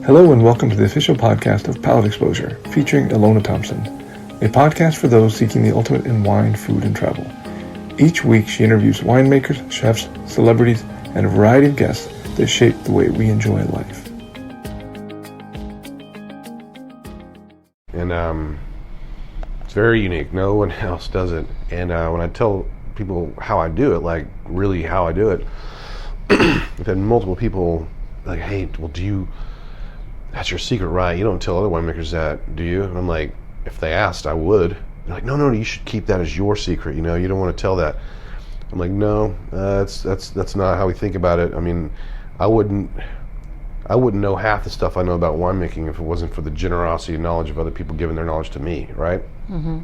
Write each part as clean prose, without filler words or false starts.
Hello and welcome to the official podcast of Palate Exposure, featuring Ilona Thompson, a podcast for those seeking the ultimate in wine, food, and travel. Each week she interviews winemakers, chefs, celebrities, and a variety of guests that shape the way we enjoy life. And it's very unique. No one else does it. And when I tell people how I do it, like really how I do it, I've had multiple people like, hey, well, that's your secret, right? You don't tell other winemakers that, do you? And I'm like, if they asked, I would. They're like, no, you should keep that as your secret. You don't want to tell that. I'm like, no, that's not how we think about it. I mean, I wouldn't know half the stuff I know about winemaking if it wasn't for the generosity and knowledge of other people giving their knowledge to me, right? Mm-hmm.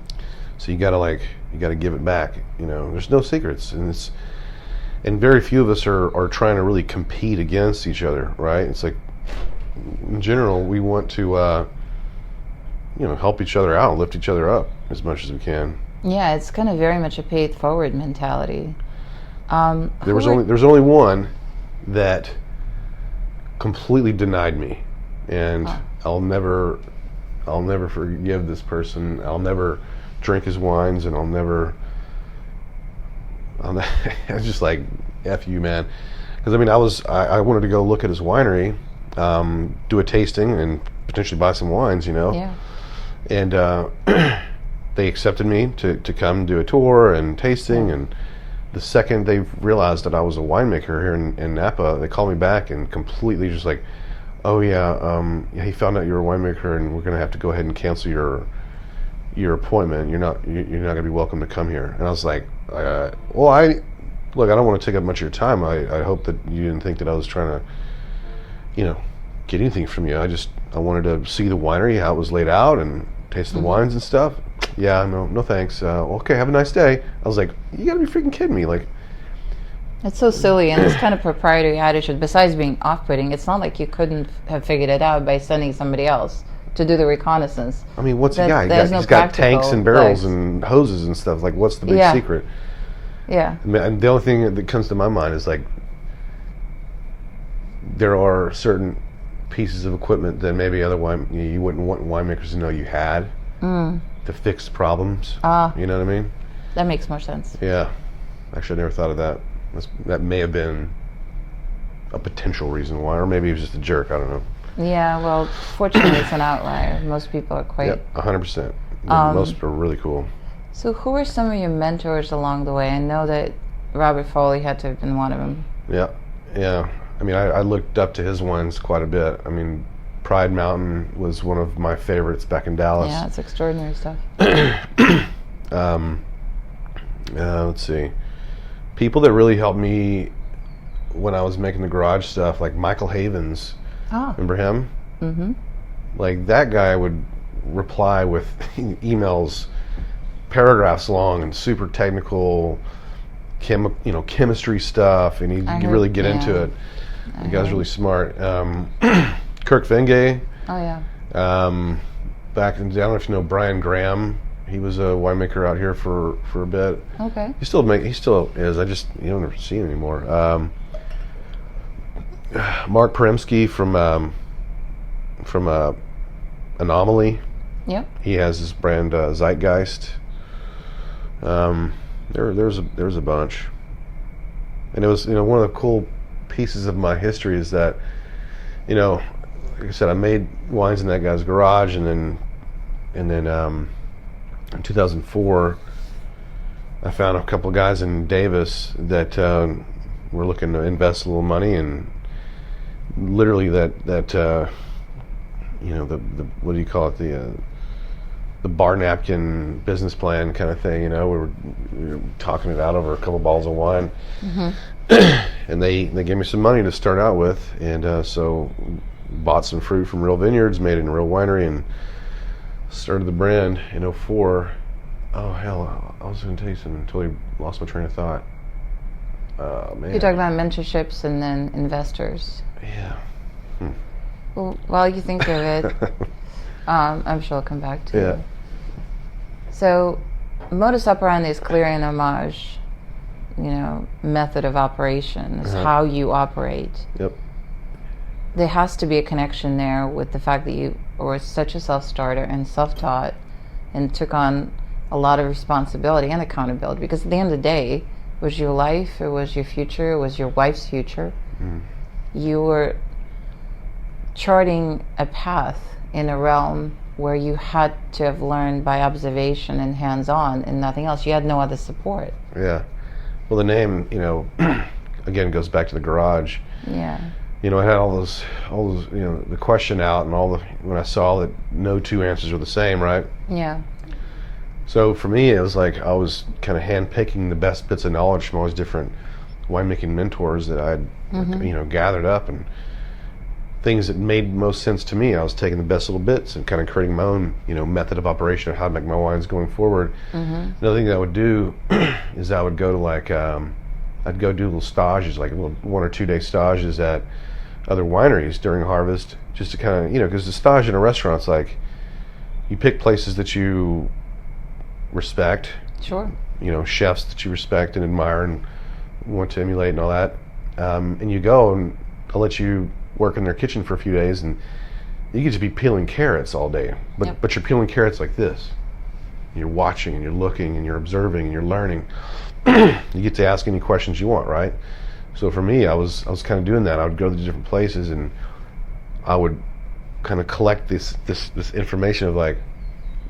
So you gotta give it back. There's no secrets, and very few of us are trying to really compete against each other, right? It's like, in general, we want to help each other out, lift each other up as much as we can. Yeah, it's kind of very much a pay it forward mentality. There's only one that completely denied me, and I'll never forgive this person. I'll never drink his wines, and I was just like, F you, man. Because I wanted to go look at his winery, do a tasting, and potentially buy some wines, Yeah. And they accepted me to come do a tour and tasting. Yeah. And the second they realized that I was a winemaker here in Napa, they called me back and completely just like, oh yeah, he found out you were a winemaker, and we're gonna have to go ahead and cancel your appointment. You're not gonna be welcome to come here. And I was like, I don't want to take up much of your time. I hope that you didn't think that I was trying to, get anything from you. I wanted to see the winery, how it was laid out, and taste the wines and stuff. Yeah, no thanks. Okay, have a nice day. I was like, you gotta be freaking kidding me. Like, it's so silly, and this kind of proprietary attitude, besides being off-putting, it's not like you couldn't have figured it out by sending somebody else to do the reconnaissance. I mean, what's he got? He's got tanks and barrels and hoses and stuff. Like, what's the big secret? Yeah. And the only thing that comes to my mind is like, there are certain pieces of equipment that maybe you wouldn't want winemakers to know you had to fix problems. You know what I mean? That makes more sense. Yeah. Actually, I never thought of that. That may have been a potential reason why, or maybe he was just a jerk. I don't know. Yeah, well, fortunately, it's an outlier. Most people are quite... Yep, 100%. Most are really cool. So who were some of your mentors along the way? I know that Robert Foley had to have been one of them. Yeah. I mean, I looked up to his wines quite a bit. I mean, Pride Mountain was one of my favorites back in Dallas. Yeah, it's extraordinary stuff. Let's see. People that really helped me when I was making the garage stuff, like Michael Havens. Remember him? Mm-hmm. Like, that guy would reply with emails, paragraphs long and super technical, chemistry stuff, and he'd really get into it. The guy's really smart. Kirk Vengay. Oh yeah. Back in, I don't know if you know Brian Graham. He was a winemaker out here for a bit. Okay. He still is. You don't ever see him anymore. Mark Peremsky from Anomaly. Yep. He has his brand Zeitgeist. There's a bunch, and it was one of the cool pieces of my history is that like I said, I made wines in that guy's garage, and then in 2004 I found a couple of guys in Davis that were looking to invest a little money, and literally the what do you call it, the bar napkin business plan kind of thing. We were talking it out over a couple bottles of wine. Mm-hmm. And they gave me some money to start out with, and so bought some fruit from real vineyards, made it in a real winery, and started the brand in 2004. Oh hell, I was going to tell you something, totally lost my train of thought. Man. You're talking about mentorships and then investors. Yeah. Well, while you think of it, I'm sure I'll come back to you. So, Modus Operandi is clearly an homage method of operation. It's how you operate. Yep. there has to be a connection there with the fact that you were such a self-starter and self-taught and took on a lot of responsibility and accountability, because at the end of the day, it was your life, it was your future, it was your wife's future. You were charting a path in a realm where you had to have learned by observation and hands-on and nothing else. You had no other support. Yeah. Well, the name, again, goes back to the garage. Yeah. I had all those, the question out, and when I saw that no two answers were the same, right? Yeah. So for me, it was like I was kind of handpicking the best bits of knowledge from all these different winemaking mentors that I'd, gathered up, and things that made most sense to me. I was taking the best little bits and kind of creating my own, method of operation of how to make my wines going forward. Another thing that I would do is I would go to I'd go do little stages, like little 1 or 2 day stages at other wineries during harvest, just to kind of, because the stage in a restaurant's like, you pick places that you respect. Sure. Chefs that you respect and admire and want to emulate and all that. And you go, and I'll let you work in their kitchen for a few days, and you get to be peeling carrots all day. But you're peeling carrots like this. You're watching and you're looking and you're observing and you're learning. You get to ask any questions you want, right? So for me, I was kind of doing that. I would go to different places and I would kind of collect this information of like,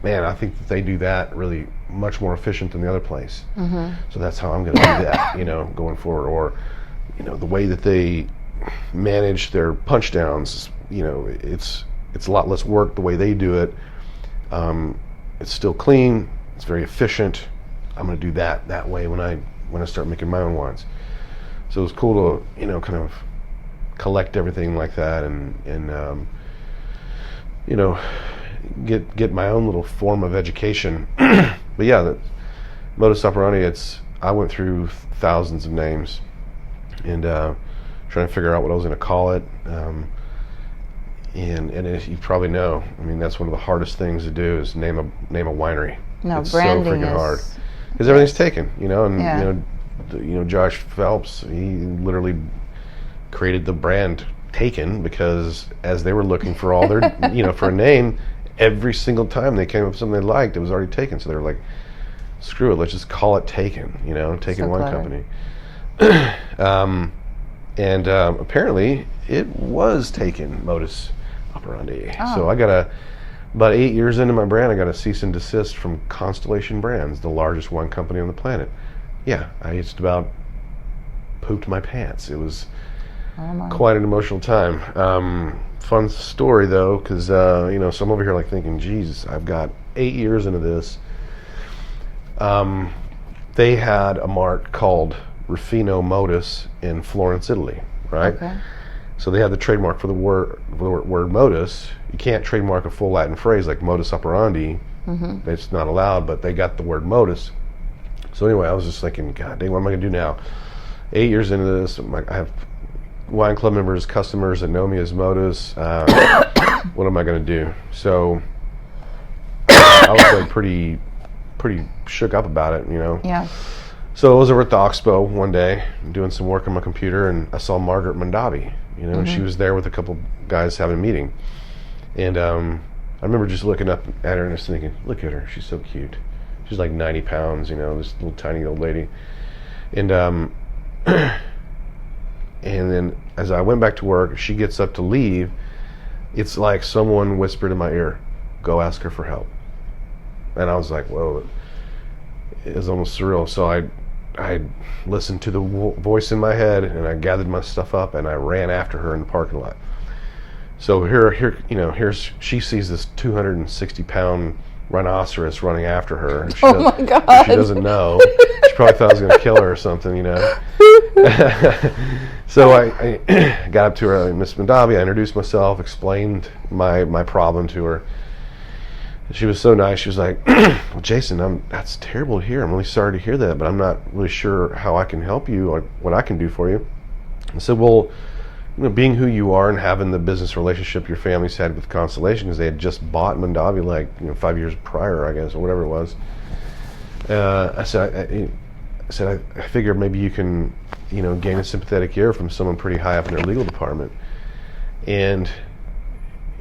man, I think that they do that really much more efficient than the other place. So that's how I'm going to do that, going forward. Or, the way that they manage their punch downs, it's a lot less work the way they do it. It's still clean. It's very efficient. I'm going to do that way when I start making my own wines. So it was cool to kind of collect everything like that and get my own little form of education. But yeah, the Modus Operandi, I went through thousands of names and trying to figure out what I was going to call it. And as you probably know, that's one of the hardest things to do is name a winery. No, it's branding so freaking is hard because everything's taken, and Josh Phelps, he literally created the brand Taken because as they were looking for all their, for a name, every single time they came up with something they liked, it was already taken. So they were like, screw it, let's just call it Taken, Taken So Wine clever. Company. And apparently it was taken, Modus Operandi. Oh. So I got about 8 years into my brand, I got a cease and desist from Constellation Brands, the largest wine company on the planet. Yeah, I just about pooped my pants. It was quite an emotional time. Fun story though, because so I'm over here like thinking, geez, I've got 8 years into this. They had a mark called Ruffino Modus in Florence, Italy, right? Okay. So they had the trademark for the word modus. You can't trademark a full Latin phrase like modus operandi. It's not allowed, but they got the word modus. So anyway, I was just thinking, God dang, what am I going to do now? 8 years into this, I have wine club members, customers that know me as Modus. What am I going to do? So I was like pretty shook up about it, Yeah. So I was over at the Oxbow one day doing some work on my computer, and I saw Margaret Mondavi, and she was there with a couple guys having a meeting. And I remember just looking up at her and just thinking, look at her, she's so cute. She's like 90 pounds, this little tiny old lady. And and then as I went back to work, she gets up to leave. It's like someone whispered in my ear, go ask her for help. And I was like, whoa, it was almost surreal. So I listened to the voice in my head, and I gathered my stuff up, and I ran after her in the parking lot. So here's she sees this 260-pound rhinoceros running after her. And Oh my God! She doesn't know. She probably thought I was going to kill her or something, So I got up to her, like, Miss Mondavi. I introduced myself, explained my problem to her. She was so nice. She was like, well, Jason, that's terrible to hear. I'm really sorry to hear that, but I'm not really sure how I can help you or what I can do for you. I said, well, being who you are and having the business relationship your family's had with Constellation, because they had just bought Mondavi 5 years prior, I guess, or whatever it was. I said, I figured maybe you can, gain a sympathetic ear from someone pretty high up in their legal department. And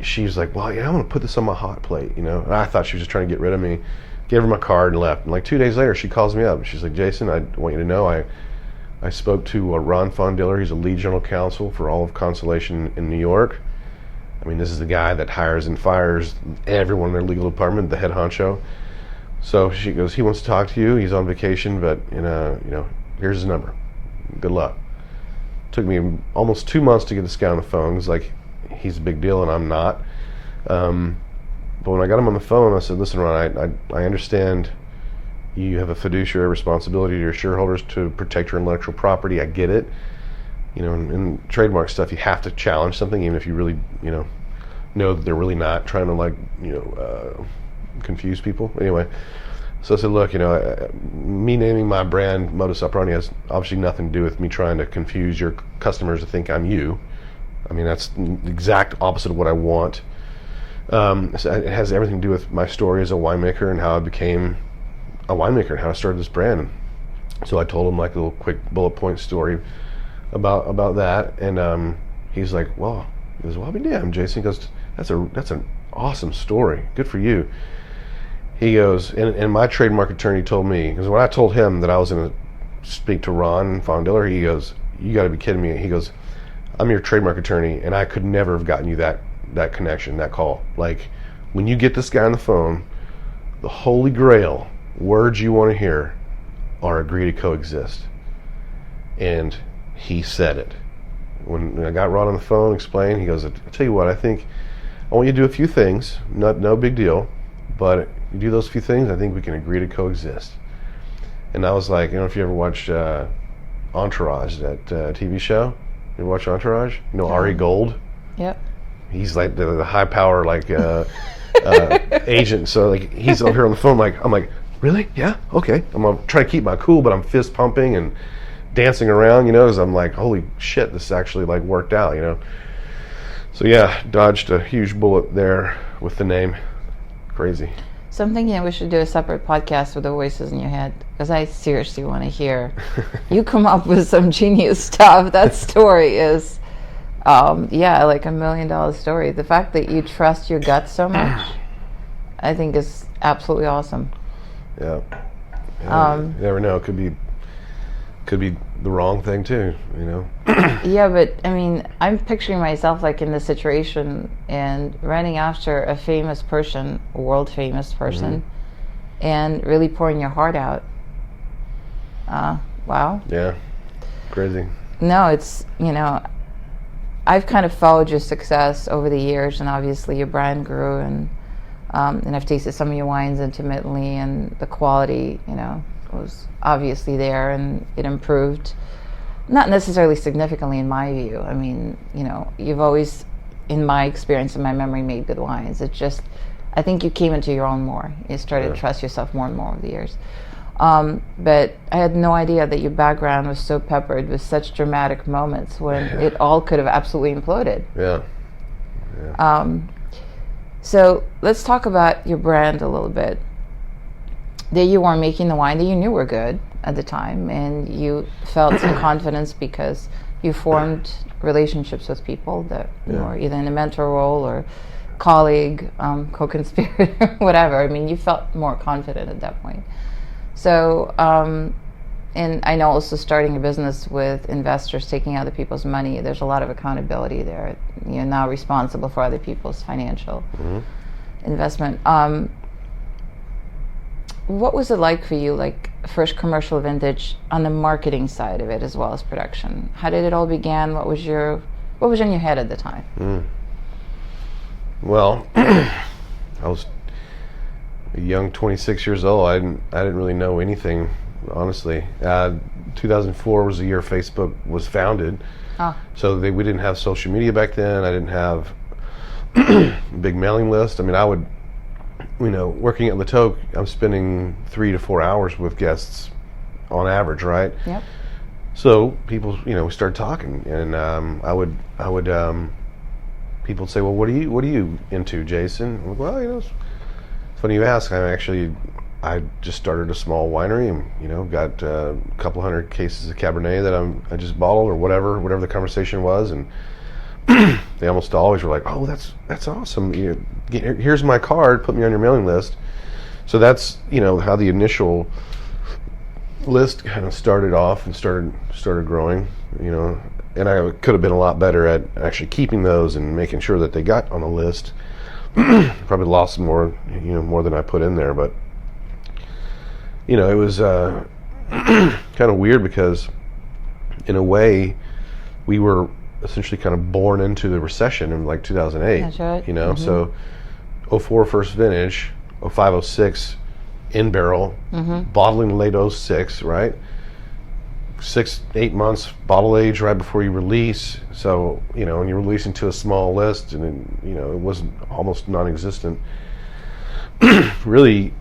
she's like, well, yeah, I'm going to put this on my hot plate, you know. And I thought she was just trying to get rid of me. Gave her my card and left. And like 2 days later, she calls me up. She's like, Jason, I want you to know I spoke to Ron Fondiller. He's a lead general counsel for all of Constellation in New York. I mean, this is the guy that hires and fires everyone in their legal department, the head honcho. So she goes, he wants to talk to you. He's on vacation, but here's his number. Good luck. Took me almost 2 months to get this guy on the phone. It's like, he's a big deal and I'm not. But when I got him on the phone, I said, listen, Ron, I understand you have a fiduciary responsibility to your shareholders to protect your intellectual property. I get it. You know, in trademark stuff, you have to challenge something, even if you really, know that they're really not trying to, confuse people. Anyway, so I said, look, me naming my brand Modus Operandi has obviously nothing to do with me trying to confuse your customers to think I'm you. I mean, that's the exact opposite of what I want. So it has everything to do with my story as a winemaker and how I became a winemaker and how I started this brand. So I told him like a little quick bullet point story about that, and he's like, well, I'll be damned, Jason. He goes, that's an awesome story. Good for you. He goes, and my trademark attorney told me, because when I told him that I was going to speak to Ron Fondiller, he goes, you got to be kidding me. He goes, I'm your trademark attorney, and I could never have gotten you that connection, that call. Like, when you get this guy on the phone, the holy grail words you want to hear are agree to coexist. And he said it. When I got Ron on the phone, explained, he goes, I'll tell you what, I think I want you to do a few things, no big deal, but you do those few things, I think we can agree to coexist. And I was like, if you ever watched Entourage, that TV show, you ever watch Entourage? Ari Gold? Yep. He's like the high power agent. So like he's up here on the phone. I'm like, really? Yeah, okay. I'm gonna try to keep my cool, but I'm fist pumping and dancing around, because I'm like, holy shit, this actually like worked out, So yeah, dodged a huge bullet there with the name. Crazy. So I'm thinking we should do a separate podcast with the voices in your head, because I seriously want to hear. You come up with some genius stuff. That story is, like $1 million story. The fact that you trust your gut so much, I think is absolutely awesome. Yeah. You never know. It could be the wrong thing too, Yeah, but I mean, I'm picturing myself like in this situation and running after a famous person, a world famous person, and really pouring your heart out. Wow. Yeah. Crazy. No, it's, I've kind of followed your success over the years, and obviously your brand grew, and I've tasted some of your wines intimately, and the quality, was obviously there, and it improved. Not necessarily significantly in my view. I mean, you've always, in my experience, in my memory, made good wines. It's just, I think you came into your own more. You started to trust yourself more and more over the years. But I had no idea that your background was so peppered with such dramatic moments when it all could have absolutely imploded. Yeah. So let's talk about your brand a little bit. There you are making the wine that you knew were good at the time, and you felt some confidence because you formed relationships with people that were either in a mentor role or colleague, co-conspirator, whatever. I mean, you felt more confident at that point. So, and I know also starting a business with investors taking other people's money, there's a lot of accountability there. You're now responsible for other people's financial investment. What was it like for you, like first commercial vintage on the marketing side of it as well as production? How did it all begin? What was in your head at the time? Well, I was a young 26 years old. I didn't really know anything, honestly. 2004 was the year Facebook was founded. So we didn't have social media back then. I didn't have a big mailing list. I mean, I would, working at La Toque, I'm spending 3 to 4 hours with guests on average, right? Yep. So people, we started talking, and I would people would say, well, what are you into, Jason? I'm like, well, it's funny you ask. I just started a small winery, and got a couple hundred cases of Cabernet that I just bottled, or whatever the conversation was, and they almost always were like, "Oh, that's awesome. Here's my card. Put me on your mailing list." So that's how the initial list kind of started off and started growing. And I could have been a lot better at actually keeping those and making sure that they got on the list. Probably lost more than I put in there, but it was kind of weird because in a way we were essentially kind of born into the recession in like 2008. That's right. So 04 first vintage, 05, 06 in barrel, bottling late 06, right? 6-8 months bottle age right before you release. So and you're releasing to a small list, and it wasn't almost non-existent. Really,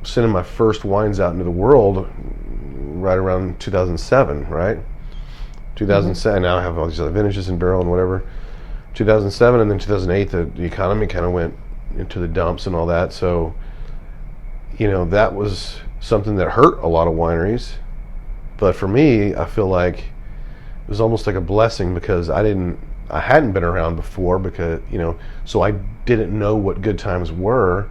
sending my first wines out into the world right around 2007, right? 2007. Now I have all these other vintages in barrel and whatever. 2007, and then 2008, the economy kind of went into the dumps and all that. So that was something that hurt a lot of wineries. But for me, I feel like it was almost like a blessing because I hadn't been around before, because so I didn't know what good times were.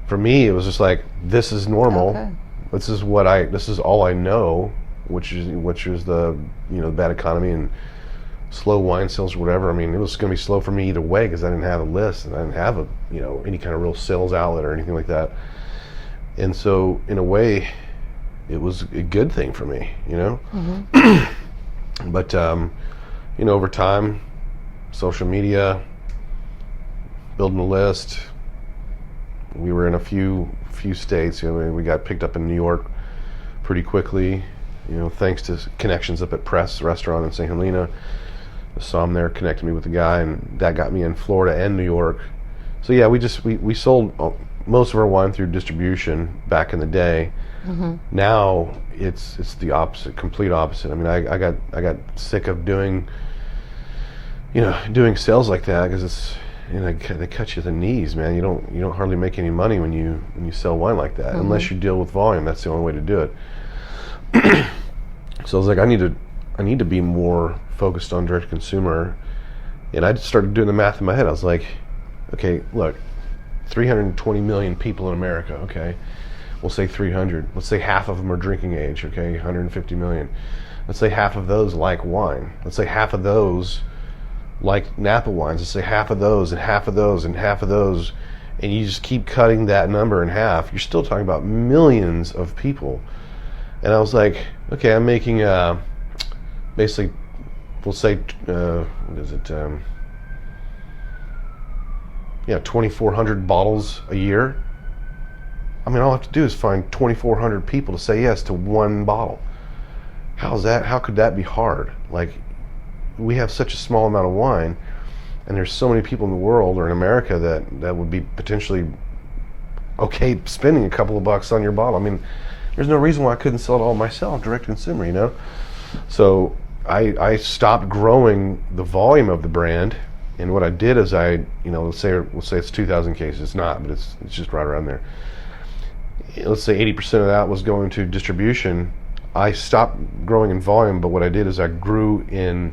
For me, it was just like, this is normal. Okay. This is all I know, which is the bad economy and slow wine sales or whatever. I mean, it was going to be slow for me either way because I didn't have a list and I didn't have any kind of real sales outlet or anything like that. And so in a way, it was a good thing for me, But over time, social media, building a list. We were in a few states. We got picked up in New York pretty quickly, thanks to connections up at Press Restaurant in St. Helena. I saw him there, connected me with the guy, and that got me in Florida and New York. So yeah, we sold most of our wine through distribution back in the day. Now it's the opposite, complete opposite. I mean, I got sick of doing sales like that because it's they cut you at the knees, man. You don't hardly make any money when you sell wine like that unless you deal with volume. That's the only way to do it. So I was like, I need to be more focused on direct to consumer, and I just started doing the math in my head. I was like, okay, look, 320 million people in America. Okay. We'll say 300. Let's say half of them are drinking age, okay? 150 million. Let's say half of those like wine. Let's say half of those like Napa wines. Let's say half of those and half of those and half of those. And you just keep cutting that number in half. You're still talking about millions of people. And I was like, okay, I'm making basically, we'll say, what is it? 2,400 bottles a year. I mean, all I have to do is find 2,400 people to say yes to one bottle. How could that be hard? Like, we have such a small amount of wine, and there's so many people in the world or in America that would be potentially okay spending a couple of bucks on your bottle. I mean, there's no reason why I couldn't sell it all myself, direct to consumer, So I stopped growing the volume of the brand, and what I did is let's say it's 2,000 cases. It's not, but it's just right around there. Let's say 80% of that was going to distribution. I stopped growing in volume, but what I did is I grew in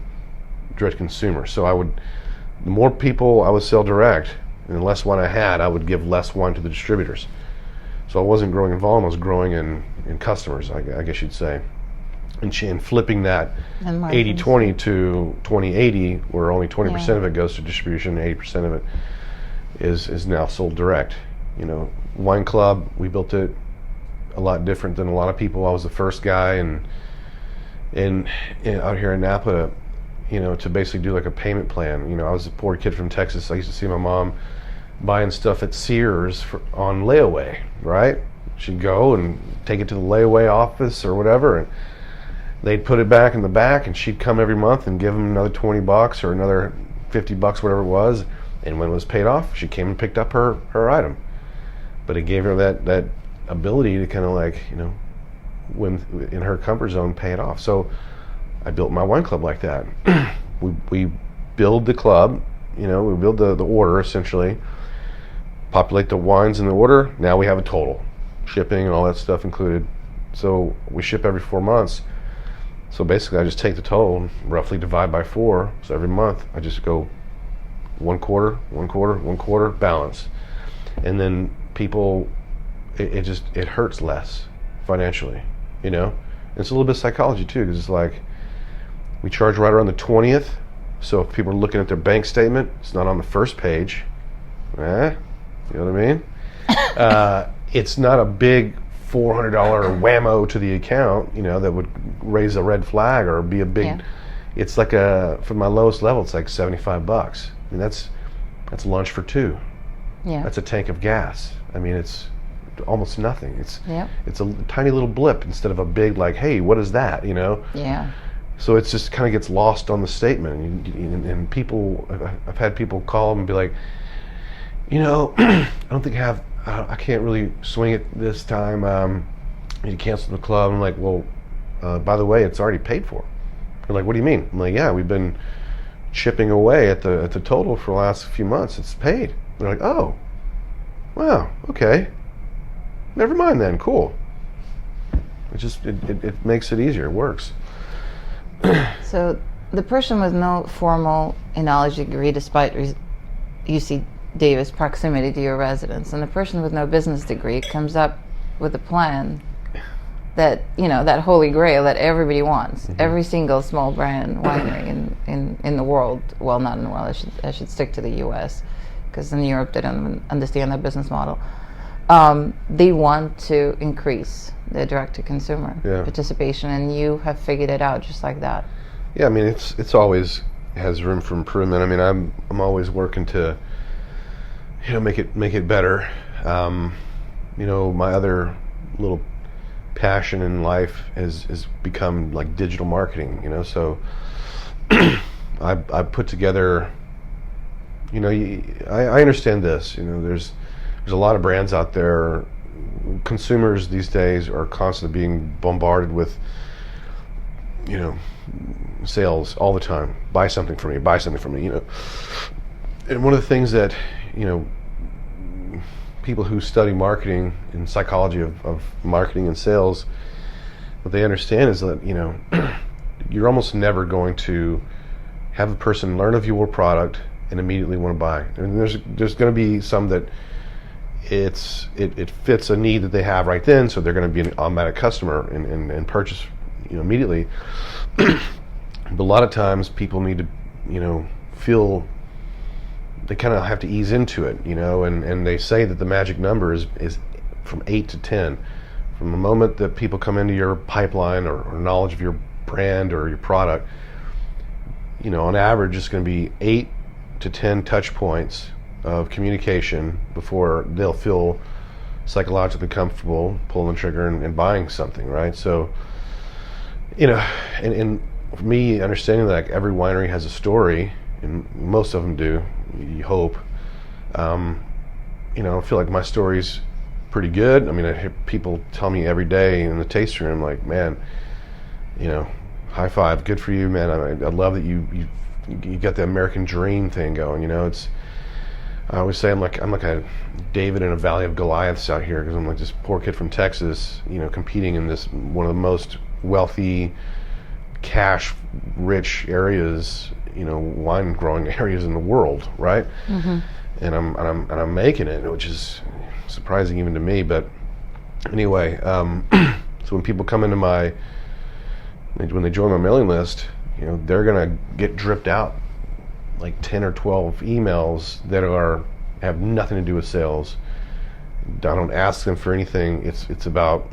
direct consumer. So the more people I would sell direct, and the less wine I had, I would give less wine to the distributors. So I wasn't growing in volume, I was growing in customers, I guess you'd say. And flipping that 80-20 to 20-80, where only 20% of it goes to distribution, 80% of it is now sold direct. Wine Club, we built it a lot different than a lot of people. I was the first guy and out here in Napa, to basically do like a payment plan. I was a poor kid from Texas. I used to see my mom buying stuff at Sears on layaway, right? She'd go and take it to the layaway office or whatever, and they'd put it back in the back, and she'd come every month and give them another $20 or another $50, whatever it was. And when it was paid off, she came and picked up her item. But it gave her that ability to kind of like, when in her comfort zone, pay it off. So I built my wine club like that. we build the club, we build the order essentially, populate the wines in the order. Now we have a total, shipping and all that stuff included. So we ship every 4 months. So basically, I just take the total and roughly divide by 4. So every month, I just go 1/4, 1/4, 1/4 balance, and then people, it hurts less financially, you know. It's a little bit of psychology too, because it's like we charge right around the 20th. So if people are looking at their bank statement, it's not on the first page. You know what I mean? It's not a big $400 whammo to the account, you know, that would raise a red flag or be a big. Yeah. It's like from my lowest level, it's like $75. I mean, that's lunch for 2. Yeah. That's a tank of gas. I mean, it's almost nothing. It's Yep. it's a tiny little blip instead of a big, like, hey, what is that? You know. Yeah. So it's just kind of gets lost on the statement, and people. I've had people call them and be like, you know, I don't think I can't really swing it this time. You cancel the club. I'm like, well, by the way, it's already paid for. They're like, what do you mean? I'm like, yeah, we've been chipping away at the total for the last few months. It's paid. They're like, oh, wow, okay, never mind then. Cool. It makes it easier. It works. So the person with no formal knowledge degree, despite UC Davis proximity to your residence, and the person with no business degree comes up with a plan that, you know, that holy grail that everybody wants. Mm-hmm. Every single small brand winery in the world, well, not in the world, I should stick to the U.S., because in Europe they don't understand that business model. They want to increase the direct-to-consumer participation, and you have figured it out just like that. Yeah, I mean, it's always has room for improvement. I mean, I'm always working to, you know, make it better. You know, my other little passion in life has become like digital marketing. You know, so I put together. You know, I understand this. You know, there's a lot of brands out there. Consumers these days are constantly being bombarded with, you know, sales all the time. Buy something from me. Buy something from me. You know, and one of the things that, you know, people who study marketing and psychology of marketing and sales, what they understand is that, you know, you're almost never going to have a person learn of your product and immediately want to buy. And there's going to be some that it fits a need that they have right then, so they're going to be an automatic customer and purchase, you know, immediately. But a lot of times people need to, you know, feel they kind of have to ease into it, you know, and they say that the magic number is from 8 to 10. From the moment that people come into your pipeline or knowledge of your brand or your product, you know, on average it's going to be 8 to 10 touch points of communication before they'll feel psychologically comfortable pulling the trigger and buying something, right? So, you know, and for me, understanding that like every winery has a story, and most of them do, you hope. You know, I feel like my story's pretty good. I mean, I hear people tell me every day in the tasting room, like, man, you know, high five, good for you, man. I love that you got the American dream thing going. You know, I always say I'm like a David in a valley of Goliaths out here, because I'm like this poor kid from Texas, you know, competing in this one of the most wealthy, cash-rich areas, you know, wine growing areas in the world, right? Mm-hmm. And I'm making it, which is surprising even to me. But anyway, so when people come into when they join my mailing list, you know, they're gonna get dripped out like 10 or 12 emails that have nothing to do with sales. I don't ask them for anything. It's about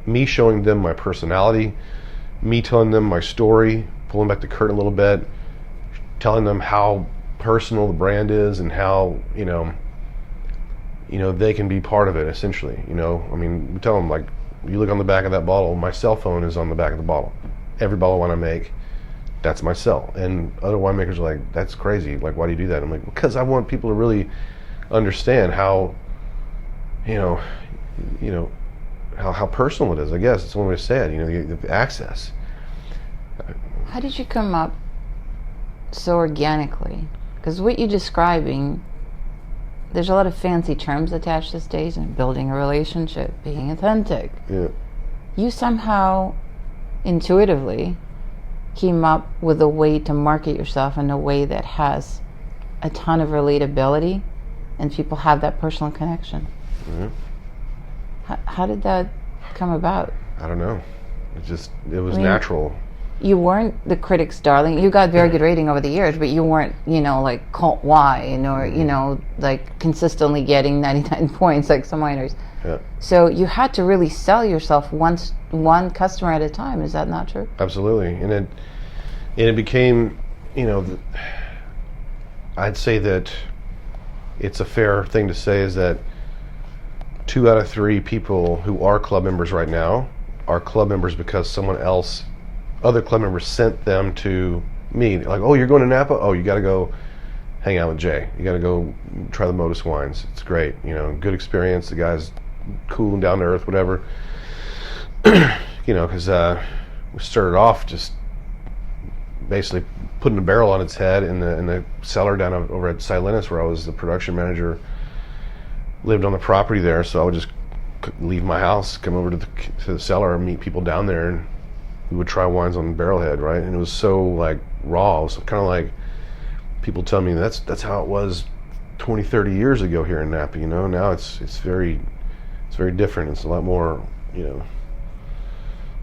me showing them my personality, me telling them my story, pulling back the curtain a little bit, telling them how personal the brand is and how, you know, they can be part of it, essentially. You know, I mean, we tell them, like, you look on the back of that bottle, my cell phone is on the back of the bottle. Every bottle I want to make, that's my cell. And other winemakers are like, that's crazy. Like, why do you do that? I'm like, because I want people to really understand how, you know, how personal it is. I guess it's one way to say it. You know, the access. How did you come up so organically? Because what you're describing, there's a lot of fancy terms attached these days, and building a relationship, being authentic. Yeah. You somehow intuitively came up with a way to market yourself in a way that has a ton of relatability and people have that personal connection. How did that come about? I don't know. It was natural. You weren't the critics' darling. You got very good rating over the years, but you weren't, like cult wine or, like consistently getting 99 points like some wineries. Yeah. So you had to really sell yourself one customer at a time. Is that not true? Absolutely. And it became, I'd say that it's a fair thing to say is that 2 out of 3 people who are club members right now are club members because other club members sent them to me. Like, oh, you're going to Napa? Oh, you got to go hang out with Jay. You got to go try the Modus wines. It's great. Good experience. The guy's cool and down to earth, whatever. Because we started off just basically putting a barrel on its head in the cellar down over at Silenus, where I was the production manager. Lived on the property there, so I would just leave my house, come over to the cellar, and meet people down there, and we would try wines on barrelhead, right? And it was so like raw. It was kind of like people tell me that's how it was 20, 30 years ago here in Napa. Now it's very different. It's a lot more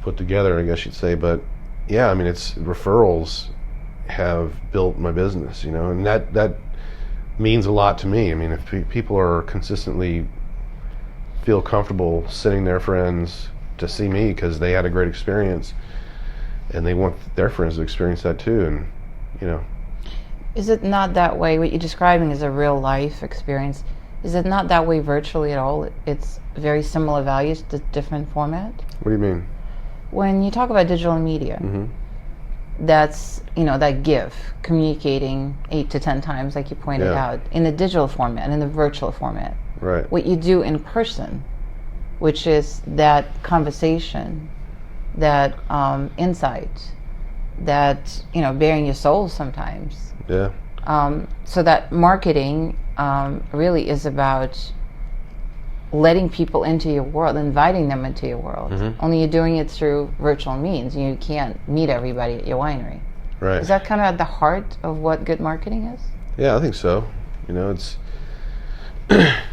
put together, I guess you'd say. But yeah, I mean, it's referrals have built my business, and that means a lot to me. I mean, if people are consistently feel comfortable sending their friends to see me because they had a great experience and they want their friends to experience that too, and Is it not that way? What you're describing is a real life experience. Is it not that way virtually at all? It's very similar values, just different format? What do you mean? When you talk about digital media, that's, that give, communicating 8 to 10 times, like you pointed out, in the digital format, in the virtual format. Right. What you do in person, which is that conversation, that insight, that, bearing your soul sometimes. Yeah. So that marketing really is about letting people into your world, inviting them into your world. Only you're doing it through virtual means. You can't meet everybody at your winery. Right. Is that kind of at the heart of what good marketing is? Yeah, I think so. It's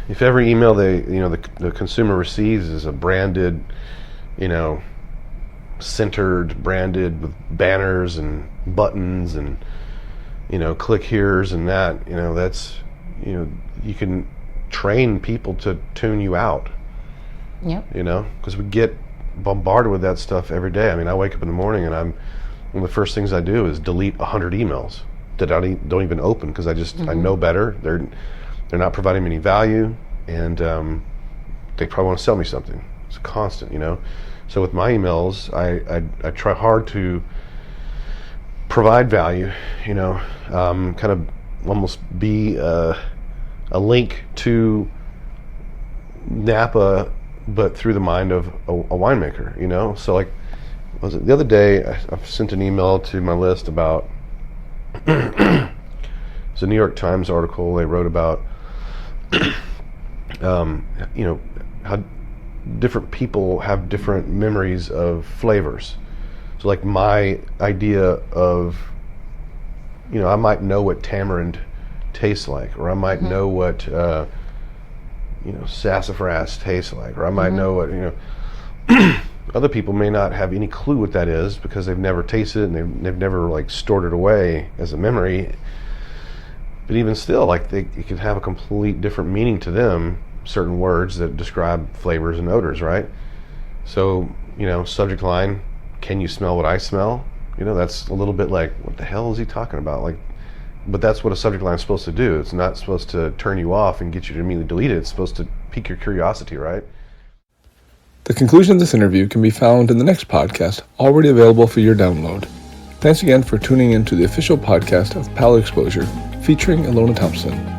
if every email the consumer receives is a branded, centered, branded with banners and buttons and click here's and that, that's you can train people to tune you out. Yep. Because we get bombarded with that stuff every day. I mean, I wake up in the morning and one of the first things I do is delete 100 emails that I don't even open because I know better. They're not providing me any value, and they probably want to sell me something. It's constant, So with my emails, I try hard to provide value, kind of almost be a link to Napa, but through the mind of a winemaker, So like, the other day, I sent an email to my list about, it's a New York Times article they wrote about, how different people have different memories of flavors. So like my idea of, I might know what tamarind tastes like, or I might know what sassafras tastes like, or I might know what other people may not have any clue what that is because they've never tasted it and they've never like stored it away as a memory. But even still, like it could have a complete different meaning to them, certain words that describe flavors and odors, right? So, subject line, can you smell what I smell? That's a little bit like, what the hell is he talking about? Like, but that's what a subject line is supposed to do. It's not supposed to turn you off and get you to immediately delete it. It's supposed to pique your curiosity, right? The conclusion of this interview can be found in the next podcast, already available for your download. Thanks again for tuning in to the official podcast of Palate Exposure, featuring Ilona Thompson.